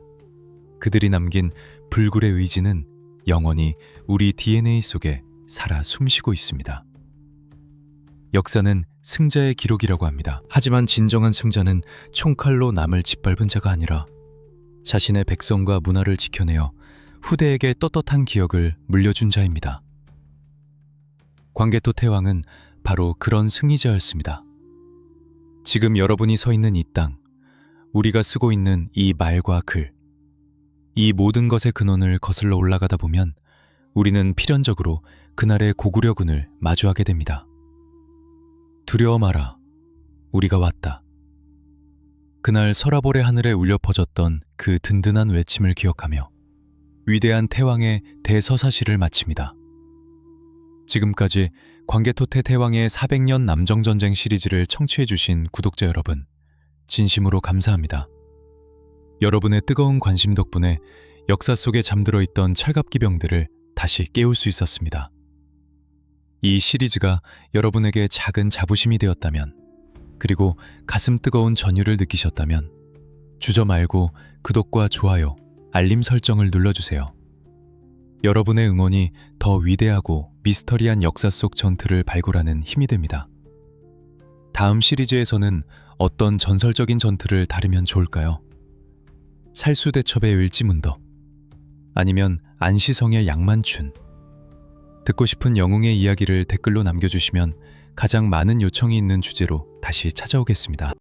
그들이 남긴 불굴의 의지는 영원히 우리 DNA 속에 살아 숨쉬고 있습니다. 역사는 승자의 기록이라고 합니다. 하지만 진정한 승자는 총칼로 남을 짓밟은 자가 아니라 자신의 백성과 문화를 지켜내어 후대에게 떳떳한 기억을 물려준 자입니다. 광개토 태왕은 바로 그런 승리자였습니다. 지금 여러분이 서 있는 이 땅, 우리가 쓰고 있는 이 말과 글, 이 모든 것의 근원을 거슬러 올라가다 보면 우리는 필연적으로 그날의 고구려군을 마주하게 됩니다. 두려워 마라. 우리가 왔다. 그날 서라볼의 하늘에 울려 퍼졌던 그 든든한 외침을 기억하며 위대한 태왕의 대서사시를 마칩니다. 지금까지 광개토 태왕의 400년 남정전쟁 시리즈를 청취해주신 구독자 여러분, 진심으로 감사합니다. 여러분의 뜨거운 관심 덕분에 역사 속에 잠들어 있던 철갑기병들을 다시 깨울 수 있었습니다. 이 시리즈가 여러분에게 작은 자부심이 되었다면, 그리고 가슴 뜨거운 전율을 느끼셨다면 주저 말고 구독과 좋아요, 알림 설정을 눌러주세요. 여러분의 응원이 더 위대하고 미스터리한 역사 속 전투를 발굴하는 힘이 됩니다. 다음 시리즈에서는 어떤 전설적인 전투를 다루면 좋을까요? 살수대첩의 을지문덕, 아니면 안시성의 양만춘. 듣고 싶은 영웅의 이야기를 댓글로 남겨주시면 가장 많은 요청이 있는 주제로 다시 찾아오겠습니다.